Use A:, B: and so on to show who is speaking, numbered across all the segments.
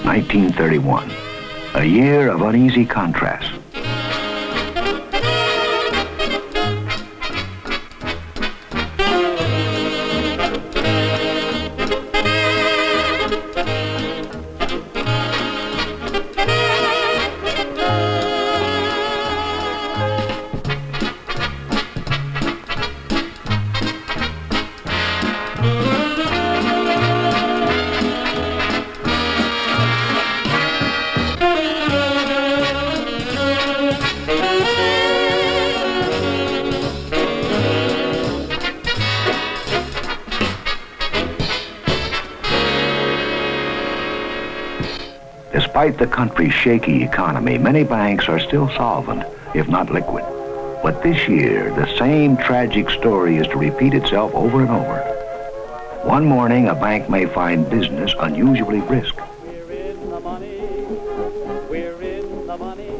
A: 1931, a year of uneasy contrasts. Despite the country's shaky economy, many banks are still solvent, if not liquid. But this year, the same tragic story is to repeat itself over and over. One morning, a bank may find business unusually brisk.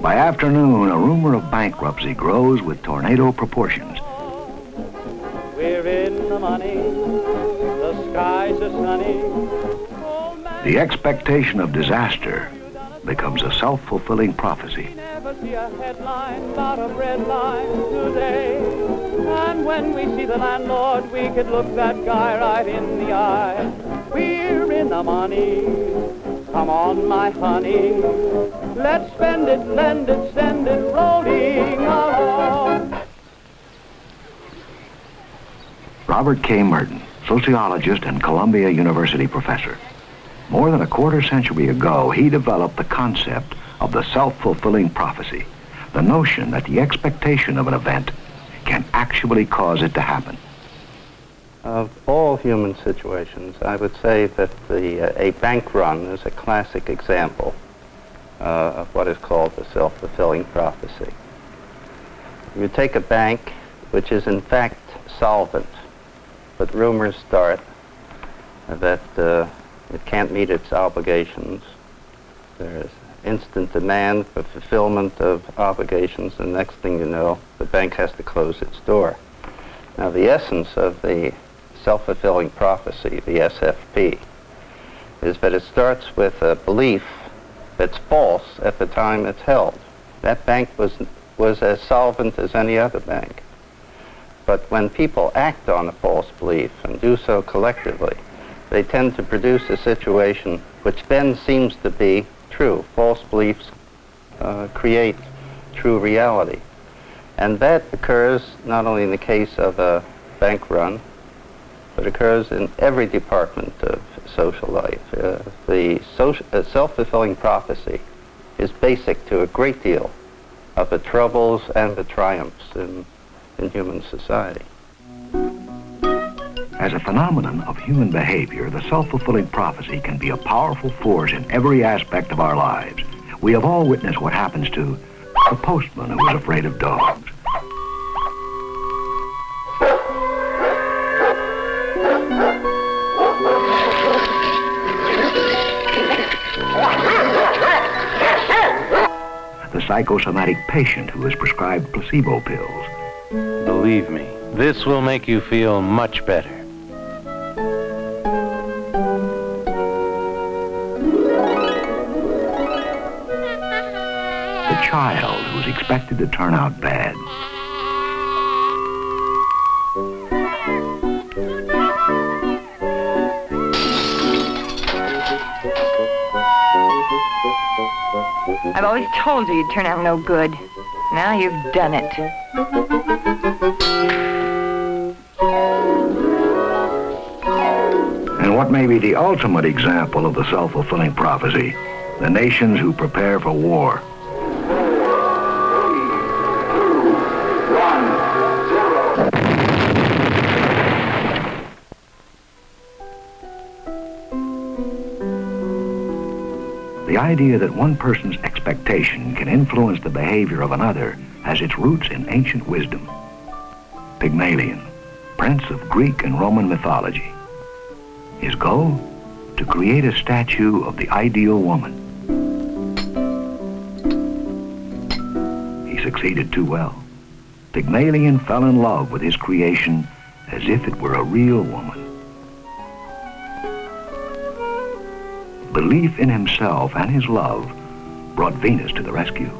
A: By afternoon, a rumor of bankruptcy grows with tornado proportions.
B: We're in the money, the skies are sunny.
A: The expectation of disaster becomes a self-fulfilling prophecy.
B: Never see a headline about a bread line today. And when we see the landlord, we could look that guy right in the eye. We're in the money, come on my honey. Let's spend it, lend it, send it, rolling along.
A: Robert K. Merton, sociologist and Columbia University professor. More than a quarter century ago, he developed the concept of the self-fulfilling prophecy, the notion that the expectation of an event can actually cause it to happen.
C: Of all human situations, I would say that a bank run is a classic example of what is called the self-fulfilling prophecy. You take a bank which is in fact solvent, but rumors start that it can't meet its obligations. There is instant demand for fulfillment of obligations, and next thing you know, the bank has to close its door. Now, the essence of the self-fulfilling prophecy, the SFP, is that it starts with a belief that's false at the time it's held. That bank was as solvent as any other bank. But when people act on a false belief and do so collectively, they tend to produce a situation which then seems to be true. False beliefs create true reality. And that occurs not only in the case of a bank run, but occurs in every department of social life. The self-fulfilling prophecy is basic to a great deal of the troubles and the triumphs in human society.
A: As a phenomenon of human behavior, the self-fulfilling prophecy can be a powerful force in every aspect of our lives. We have all witnessed what happens to the postman who is afraid of dogs. The psychosomatic patient who is prescribed placebo pills.
D: Believe me, this will make you feel much better.
A: The child who is expected to turn out bad.
E: I've always told you you'd turn out no good. Now you've done it.
A: And what may be the ultimate example of the self-fulfilling prophecy? The nations who prepare for war. The idea that one person's expectation can influence the behavior of another has its roots in ancient wisdom. Pygmalion, prince of Greek and Roman mythology. His goal? To create a statue of the ideal woman. He succeeded too well. Pygmalion fell in love with his creation as if it were a real woman. belief in himself and his love brought Venus to the rescue.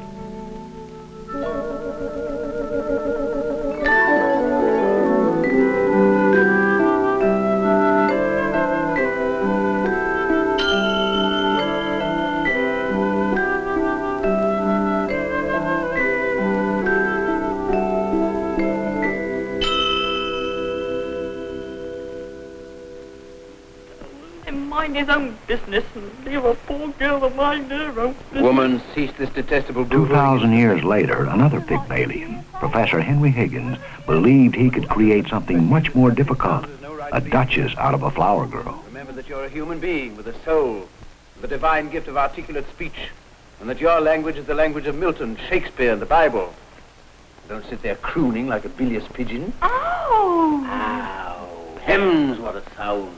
F: Mind his own business and leave a poor girl to mind her own business.
G: Woman, cease this detestable brutal.
A: 2,000 years later, another Pygmalion, Professor Henry Higgins, believed he could create something much more difficult, a duchess out of a flower girl.
G: Remember that you're a human being with a soul, with a divine gift of articulate speech, and that your language is the language of Milton, Shakespeare, and the Bible. Don't sit there crooning like a bilious pigeon.
F: Oh!
G: Ow! Hems, what a sound.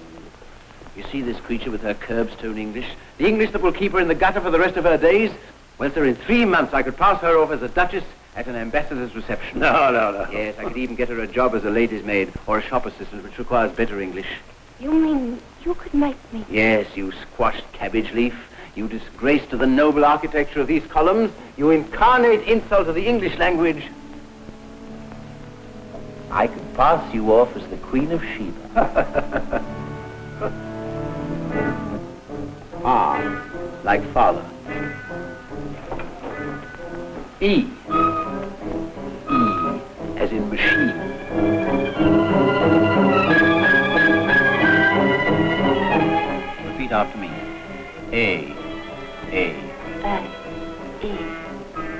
G: You see this creature with her curbstone English? The English that will keep her in the gutter for the rest of her days? Well, sir, in 3 months I could pass her off as a duchess at an ambassador's reception. No. Yes, I could even get her a job as a lady's maid or a shop assistant, which requires better English.
F: You mean you could make me?
G: Yes, you squashed cabbage leaf. You disgrace to the noble architecture of these columns. You incarnate insult to the English language. I could pass you off as the Queen of Sheba. Ah, like father. E. E, as in machine. Repeat after me. A.
F: E.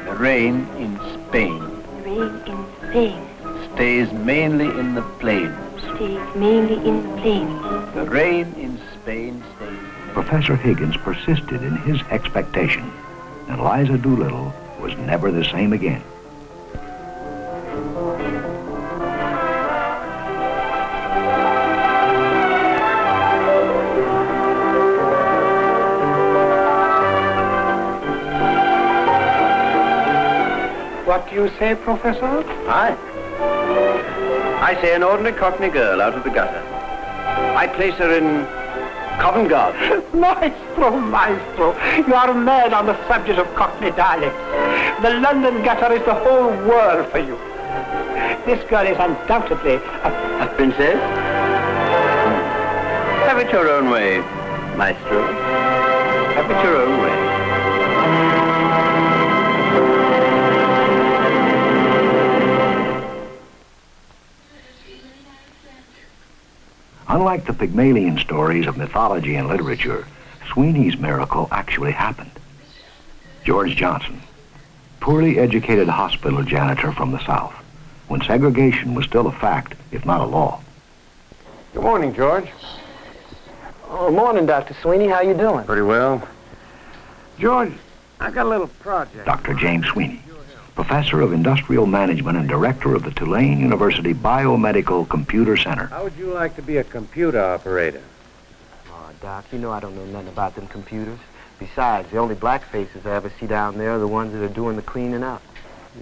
G: The rain in Spain
F: Rain in Spain.
G: stays mainly in the plains.
F: Stays mainly in the plains.
G: The rain in Spain stays.
A: Professor Higgins persisted in his expectation, and Liza Doolittle was never the same again.
H: What do you say, Professor?
G: I say an ordinary Cockney girl out of the gutter. I place her in Covent Garden.
H: Maestro, you are mad on the subject of Cockney dialect. The London gutter is the whole world for you. This girl is undoubtedly
G: A princess? Have it your own way, Maestro. Have it your own way.
A: Unlike the Pygmalion stories of mythology and literature, Sweeney's miracle actually happened. George Johnson, poorly educated hospital janitor from the South, when segregation was still a fact, if not a law.
I: Good morning, George.
H: Oh, morning, Dr. Sweeney. How you doing?
I: Pretty well. George, I got a little project.
A: Dr. James Sweeney, professor of industrial management and director of the Tulane University Biomedical Computer Center.
I: How would you like to be a computer operator?
H: Oh, Doc, you know I don't know nothing about them computers. Besides, the only black faces I ever see down there are the ones that are doing the cleaning up.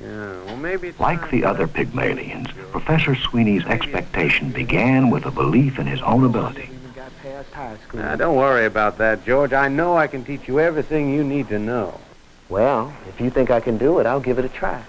I: Yeah, well, maybe it's
A: Like the other Pygmalions, Professor Sweeney's expectation began with a belief in his own ability.
H: Even got past high school.
I: Now, don't worry about that, George. I know I can teach you everything you need to know.
H: Well, if you think I can do it, I'll give it a try.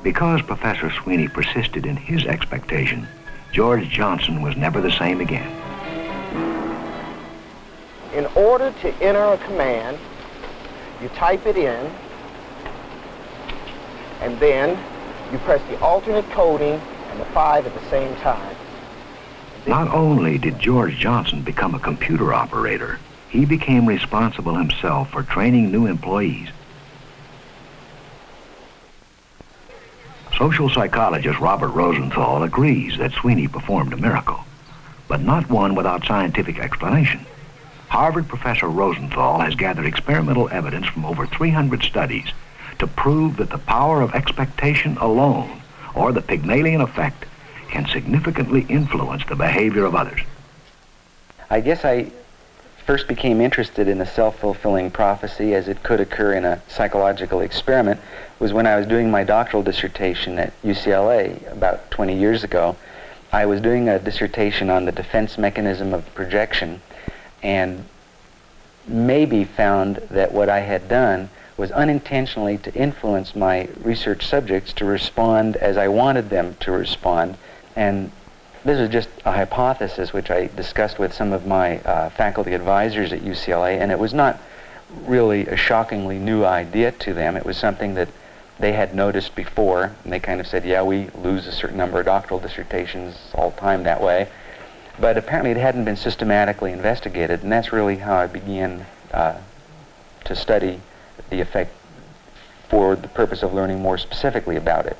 A: Because Professor Sweeney persisted in his expectation, George Johnson was never the same again.
H: In order to enter a command, you type it in, and then you press the alternate coding and the 5 at the same time.
A: Not only did George Johnson become a computer operator, he became responsible himself for training new employees. Social psychologist Robert Rosenthal agrees that Sweeney performed a miracle, but not one without scientific explanation. Harvard professor Rosenthal has gathered experimental evidence from over 300 studies to prove that the power of expectation alone, or the Pygmalion Effect, can significantly influence the behavior of others.
J: I guess I first became interested in the self-fulfilling prophecy as it could occur in a psychological experiment was when I was doing my doctoral dissertation at UCLA about 20 years ago. I was doing a dissertation on the defense mechanism of projection and maybe found that what I had done was unintentionally to influence my research subjects to respond as I wanted them to respond. And this is just a hypothesis which I discussed with some of my faculty advisors at UCLA, and it was not really a shockingly new idea to them. It was something that they had noticed before, and they kind of said, yeah, we lose a certain number of doctoral dissertations all the time that way. But apparently it hadn't been systematically investigated, and that's really how I began to study the effect for the purpose of learning more specifically about it.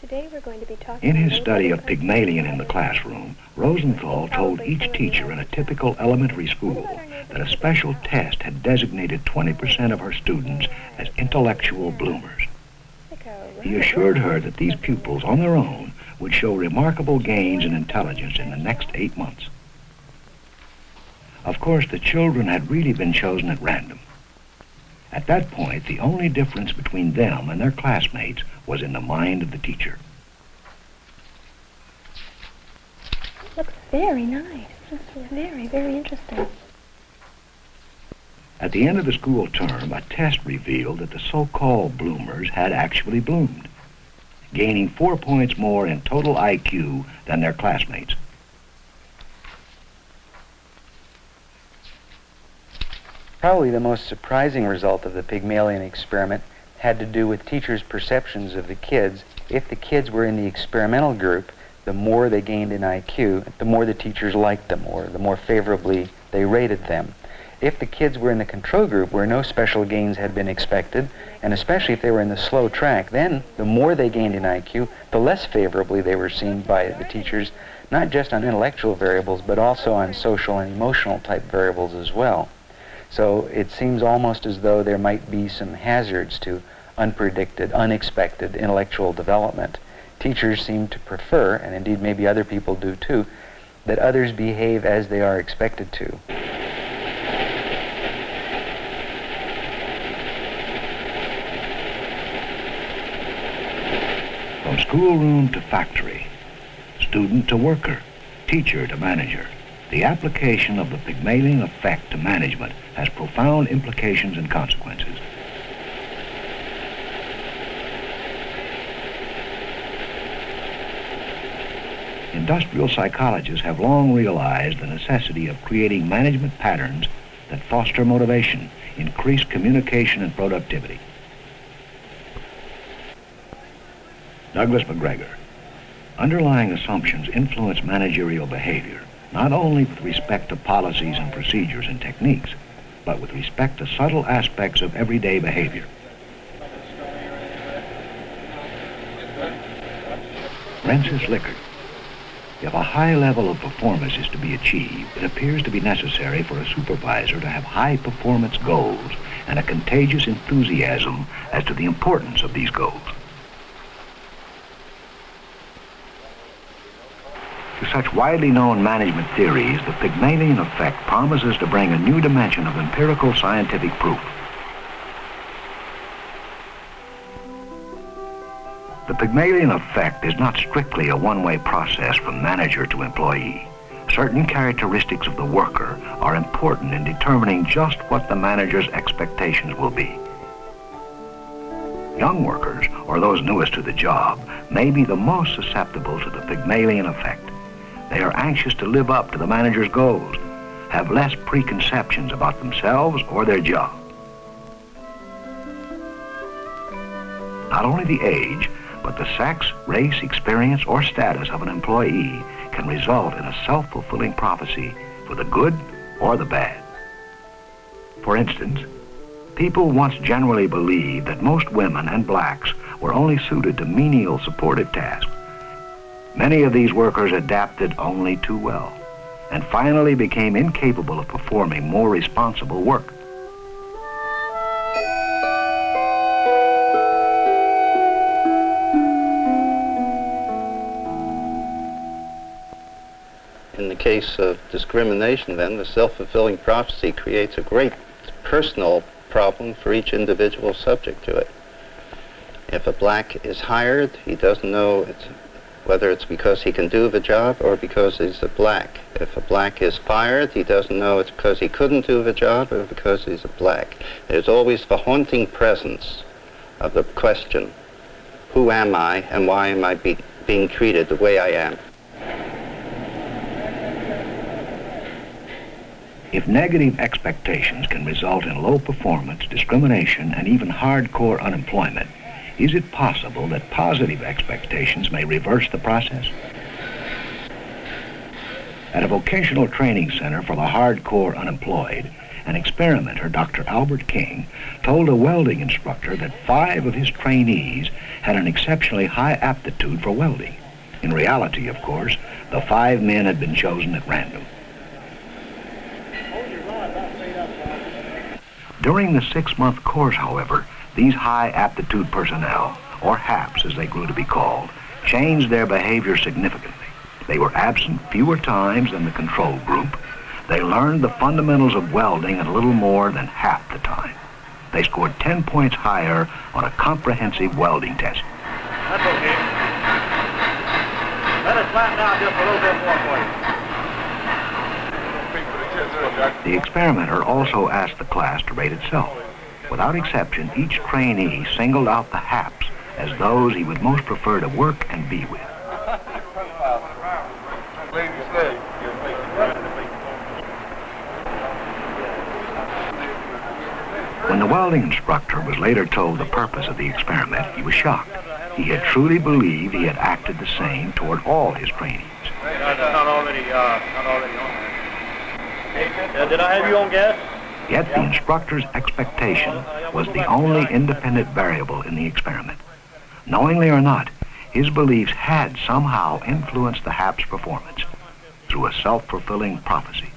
K: Today we're going to be talking
A: in his study of Pygmalion in the classroom, Rosenthal told each teacher in a typical elementary school that a special test had designated 20% of her students as intellectual bloomers. He assured her that these pupils, on their own, would show remarkable gains in intelligence in the next 8 months. Of course, the children had really been chosen at random. At that point, the only difference between them and their classmates was in the mind of the teacher.
K: Looks very nice. Very, very interesting.
A: At the end of the school term, a test revealed that the so-called bloomers had actually bloomed, gaining 4 points more in total IQ than their classmates.
J: Probably the most surprising result of the Pygmalion experiment had to do with teachers' perceptions of the kids. If the kids were in the experimental group, the more they gained in IQ, the more the teachers liked them, or the more favorably they rated them. If the kids were in the control group where no special gains had been expected, and especially if they were in the slow track, then the more they gained in IQ, the less favorably they were seen by the teachers, not just on intellectual variables, but also on social and emotional type variables as well. So it seems almost as though there might be some hazards to unpredicted, unexpected intellectual development. Teachers seem to prefer, and indeed maybe other people do too, that others behave as they are expected to.
A: From schoolroom to factory, student to worker, teacher to manager, the application of the Pygmalion effect to management has profound implications and consequences. Industrial psychologists have long realized the necessity of creating management patterns that foster motivation, increase communication and productivity. Douglas McGregor. Underlying assumptions influence managerial behavior, not only with respect to policies and procedures and techniques, but with respect to subtle aspects of everyday behavior. Francis Lickard. If a high level of performance is to be achieved, it appears to be necessary for a supervisor to have high performance goals and a contagious enthusiasm as to the importance of these goals. To such widely known management theories, the Pygmalion effect promises to bring a new dimension of empirical scientific proof. The Pygmalion effect is not strictly a one-way process from manager to employee. Certain characteristics of the worker are important in determining just what the manager's expectations will be. Young workers, or those newest to the job, may be the most susceptible to the Pygmalion effect. They are anxious to live up to the manager's goals, have less preconceptions about themselves or their job. Not only the age, but the sex, race, experience, or status of an employee can result in a self-fulfilling prophecy for the good or the bad. For instance, people once generally believed that most women and blacks were only suited to menial supportive tasks. Many of these workers adapted only too well, and finally became incapable of performing more responsible work.
C: In the case of discrimination, then, the self-fulfilling prophecy creates a great personal problem for each individual subject to it. If a black is hired, he doesn't know whether it's because he can do the job or because he's a black. If a black is fired, he doesn't know it's because he couldn't do the job or because he's a black. There's always the haunting presence of the question, who am I and why am I being treated the way I am?
A: If negative expectations can result in low performance, discrimination, and even hardcore unemployment, is it possible that positive expectations may reverse the process? At a vocational training center for the hardcore unemployed, an experimenter, Dr. Albert King, told a welding instructor that 5 of his trainees had an exceptionally high aptitude for welding. In reality, of course, the 5 men had been chosen at random. During the 6-month course, however, these high aptitude personnel, or HAPs as they grew to be called, changed their behavior significantly. They were absent fewer times than the control group. They learned the fundamentals of welding in a little more than half the time. They scored 10 points higher on a comprehensive welding test.
L: That's okay. Let it flatten out just a little bit more for you.
A: The experimenter also asked the class to rate itself. Without exception, each trainee singled out the HAPs as those he would most prefer to work and be with. When the welding instructor was later told the purpose of the experiment, he was shocked. He had truly believed he had acted the same toward all his trainees.
L: Not already on there. Did I have you on gas?
A: Yet the instructor's expectation was the only independent variable in the experiment. Knowingly or not, his beliefs had somehow influenced the HAP's performance through a self-fulfilling prophecy.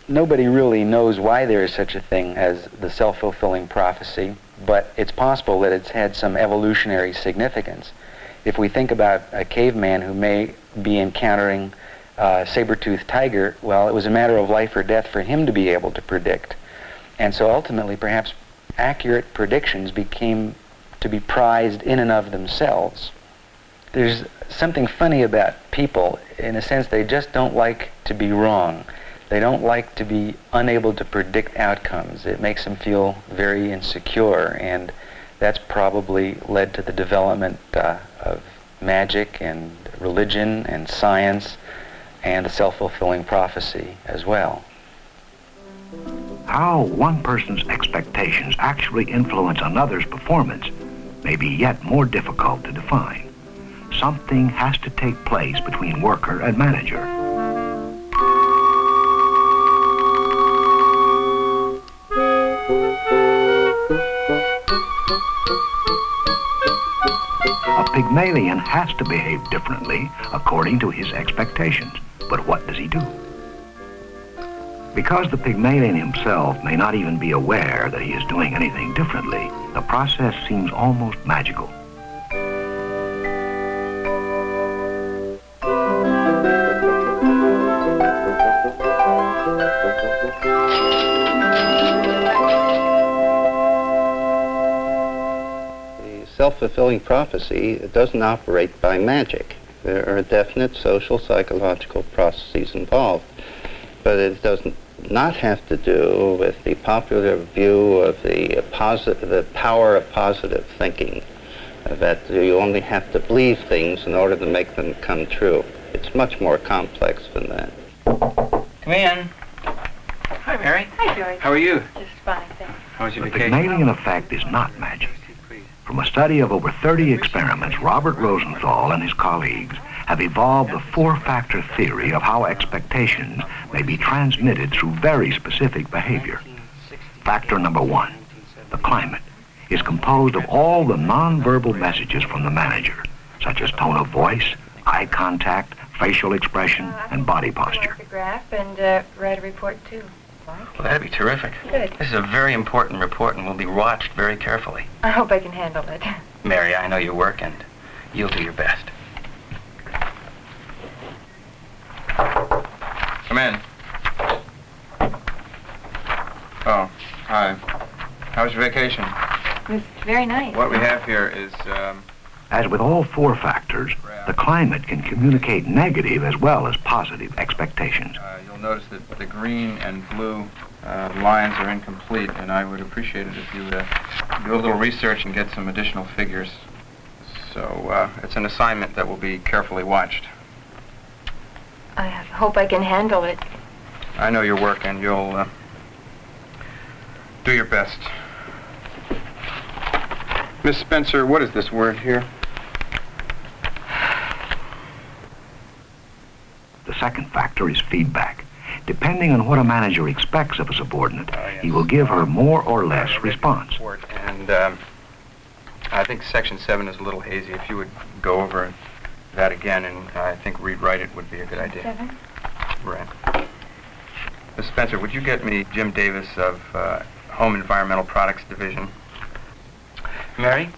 J: Nobody really knows why there is such a thing as the self-fulfilling prophecy, but it's possible that it's had some evolutionary significance. If we think about a caveman who may be encountering a saber-toothed tiger, well, it was a matter of life or death for him to be able to predict. And so ultimately, perhaps accurate predictions became to be prized in and of themselves. There's something funny about people. In a sense, they just don't like to be wrong. They don't like to be unable to predict outcomes. It makes them feel very insecure, and that's probably led to the development of magic and religion and science and the self-fulfilling prophecy as well.
A: How one person's expectations actually influence another's performance may be yet more difficult to define. Something has to take place between worker and manager. A Pygmalion has to behave differently according to his expectations. But what does he do? Because the Pygmalion himself may not even be aware that he is doing anything differently, the process seems almost magical.
C: The self-fulfilling prophecy doesn't operate by magic. There are definite social, psychological processes involved, but it does not have to do with the popular view of the power of positive thinking, that you only have to believe things in order to make them come true. It's much more complex than that.
M: Come in. Hi, Mary.
E: Hi, George.
M: How are you?
E: Just fine, thanks.
M: How was your
A: The
M: vacation?
A: Pygmalion Effect is not magic. From a study of over 30 experiments, Robert Rosenthal and his colleagues have evolved the 4-factor theory of how expectations may be transmitted through very specific behavior. Factor number 1, the climate, is composed of all the nonverbal messages from the manager, such as tone of voice, eye contact, facial expression, and body posture.
E: Make a graph and write a report, too.
M: Well, that'd be terrific.
E: Good.
M: This is a very important report and will be watched very carefully.
E: I hope I can handle it.
M: Mary, I know your work and you'll do your best.
N: Come in. Oh, hi. How was your vacation?
E: It was very nice.
N: What we have here is,
A: As with all four factors, the climate can communicate negative as well as positive expectations.
N: You'll notice that the green and blue lines are incomplete, and I would appreciate it if you do a little research and get some additional figures. So it's an assignment that will be carefully watched.
E: I hope I can handle it.
N: I know your work, and you'll do your best. Miss Spencer, what is this word here?
A: The second factor is feedback. Depending on what a manager expects of a subordinate, he will give her more or less response.
N: And I think Section 7 is a little hazy. If you would go over that again and I think rewrite it would be a good idea.
E: 7?
N: Right. Miss Spencer, would you get me Jim Davis of Home Environmental Products Division?
M: Mary,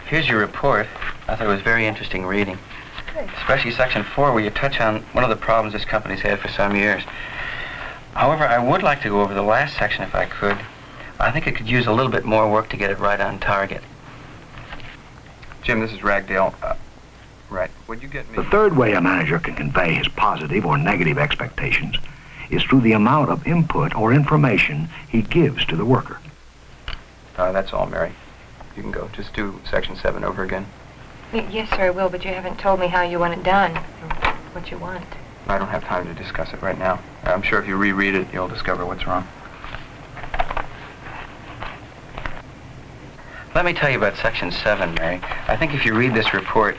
M: here's your report. I thought it was very interesting reading. Especially Section 4, where you touch on one of the problems this company's had for some years. However, I would like to go over the last section if I could. I think it could use a little bit more work to get it right on target.
N: Jim, this is Ragdale. Right. Would you get me...
A: The third way a manager can convey his positive or negative expectations is through the amount of input or information he gives to the worker.
N: That's all, Mary. You can go. Just do Section 7 over again.
E: Yes, sir, I will, but you haven't told me how you want it done, or what you want.
N: I don't have time to discuss it right now. I'm sure if you reread it, you'll discover what's wrong.
M: Let me tell you about Section 7, Mary. I think if you read this report,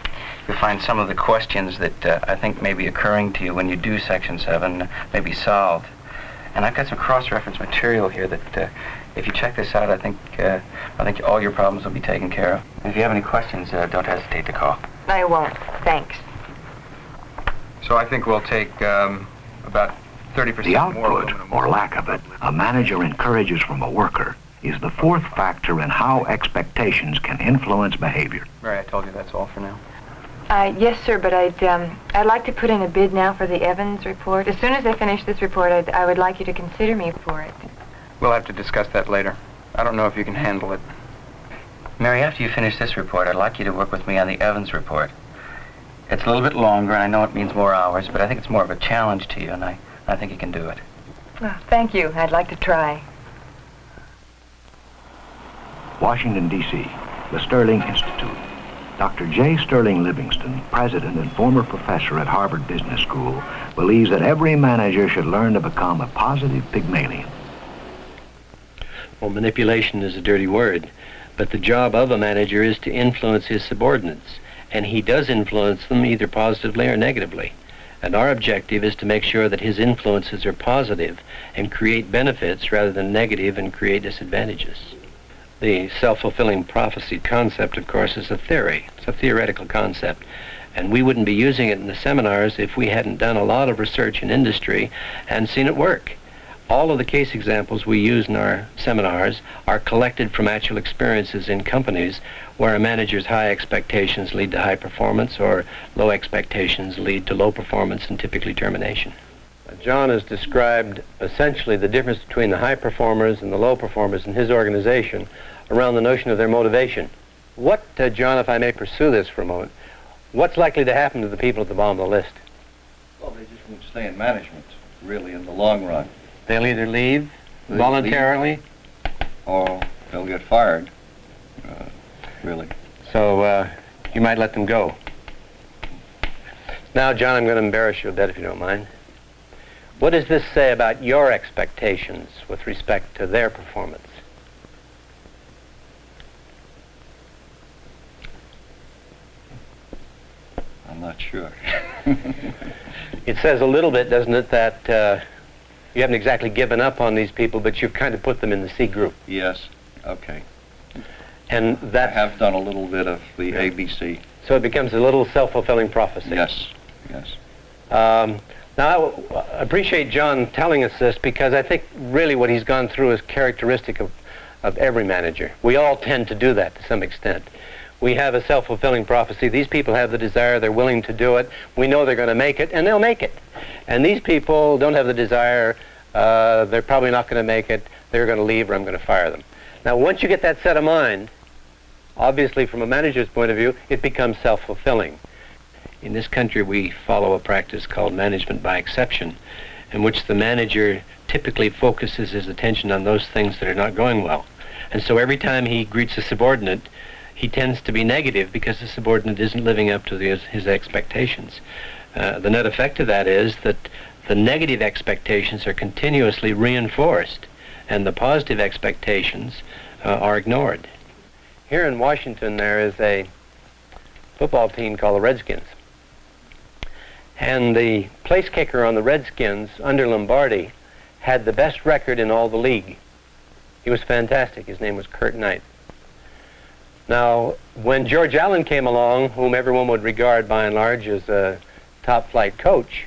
M: you'll find some of the questions that I think may be occurring to you when you do Section 7 may be solved. And I've got some cross-reference material here that if you check this out, I think all your problems will be taken care of. And if you have any questions, don't hesitate to call.
E: I won't, thanks.
N: So I think we'll take about 30%
A: The
N: more.
A: output, or lack of it, a manager encourages from a worker is the fourth factor in how expectations can influence behavior.
N: Mary, I told you that's all for now.
E: Yes, sir, but I'd like to put in a bid now for the Evans report. As soon as I finish this report, I would like you to consider me for it.
N: We'll have to discuss that later. I don't know if you can handle it.
M: Mary, after you finish this report, I'd like you to work with me on the Evans report. It's a little bit longer, and I know it means more hours, but I think it's more of a challenge to you, and I think you can do it.
E: Well, thank you. I'd like to try.
A: Washington, D.C., the Sterling Institute. Dr. J. Sterling Livingston, president and former professor at Harvard Business School, believes that every manager should learn to become a positive Pygmalion.
O: Well, manipulation is a dirty word, but the job of a manager is to influence his subordinates, and he does influence them either positively or negatively. And our objective is to make sure that his influences are positive and create benefits rather than negative and create disadvantages. The self-fulfilling prophecy concept, of course, is a theory. It's a theoretical concept. And we wouldn't be using it in the seminars if we hadn't done a lot of research in industry and seen it work. All of the case examples we use in our seminars are collected from actual experiences in companies where a manager's high expectations lead to high performance or low expectations lead to low performance and typically termination. John has described essentially the difference between the high performers and the low performers in his organization around the notion of their motivation. What, John, if I may pursue this for a moment, what's likely to happen to the people at the bottom of the list?
P: Well, they just won't stay in management, really, in the long run.
O: They'll either leave voluntarily,
P: or they'll get fired, really.
O: So you might let them go. Now, John, I'm going to embarrass you a bit, if you don't mind. What does this say about your expectations with respect to their performance?
P: I'm not sure.
O: It says a little bit, doesn't it, that you haven't exactly given up on these people, but you've kind of put them in the C group.
P: Yes, okay.
O: And that
P: I have done a little bit of the ABC.
O: So it becomes a little self-fulfilling prophecy.
P: Yes, yes.
O: Now, I appreciate John telling us this because I think really what he's gone through is characteristic of every manager. We all tend to do that to some extent. we have a self-fulfilling prophecy. These people have the desire, they're willing to do it, we know they're going to make it, and they'll make it. And these people don't have the desire, they're probably not going to make it, they're going to leave or I'm going to fire them. Now, once you get that set of mind, obviously from a manager's point of view, it becomes self-fulfilling. In this country, we follow a practice called management by exception, in which the manager typically focuses his attention on those things that are not going well. And so every time he greets a subordinate, he tends to be negative because the subordinate isn't living up to his expectations. The net effect of that is that the negative expectations are continuously reinforced and the positive expectations are ignored. Here in Washington, there is a football team called the Redskins. And the place kicker on the Redskins, under Lombardi, had the best record in all the league. He was fantastic. His name was Curt Knight. Now, when George Allen came along, whom everyone would regard by and large as a top-flight coach,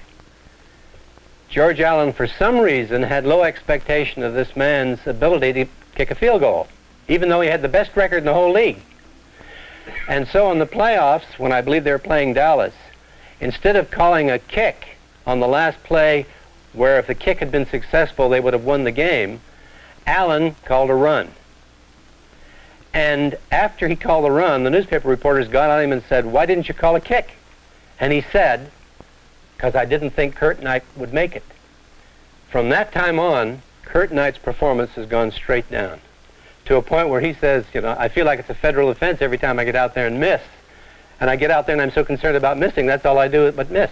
O: George Allen, for some reason, had low expectation of this man's ability to kick a field goal, even though he had the best record in the whole league. And so in the playoffs, when I believe they were playing Dallas, instead of calling a kick on the last play, where if the kick had been successful, they would have won the game, Allen called a run. And after he called the run, the newspaper reporters got on him and said, "Why didn't you call a kick?" And he said, "Because I didn't think Curt Knight would make it." From that time on, Curt Knight's performance has gone straight down to a point where he says, I feel like it's a federal offense every time I get out there and miss. And I get out there and I'm so concerned about missing, that's all I do but miss.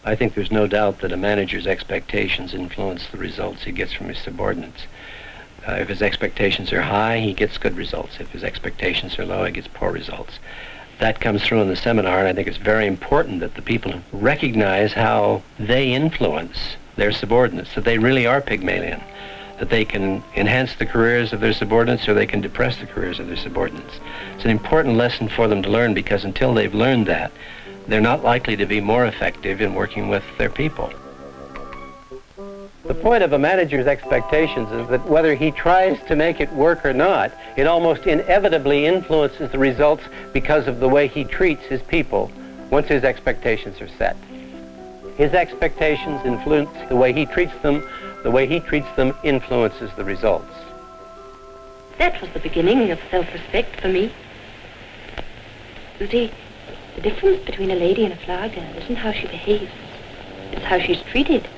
O: I think there's no doubt that a manager's expectations influence the results he gets from his subordinates. If his expectations are high, he gets good results. If his expectations are low, he gets poor results. That comes through in the seminar, and I think it's very important that the people recognize how they influence their subordinates, that they really are Pygmalion, that they can enhance the careers of their subordinates or they can depress the careers of their subordinates. It's an important lesson for them to learn, because until they've learned that, they're not likely to be more effective in working with their people. The point of a manager's expectations is that whether he tries to make it work or not, it almost inevitably influences the results because of the way he treats his people once his expectations are set. His expectations influence the way he treats them. The way he treats them influences the results.
Q: That was the beginning of self-respect for me. You see, the difference between a lady and a flower girl isn't how she behaves. It's how she's treated.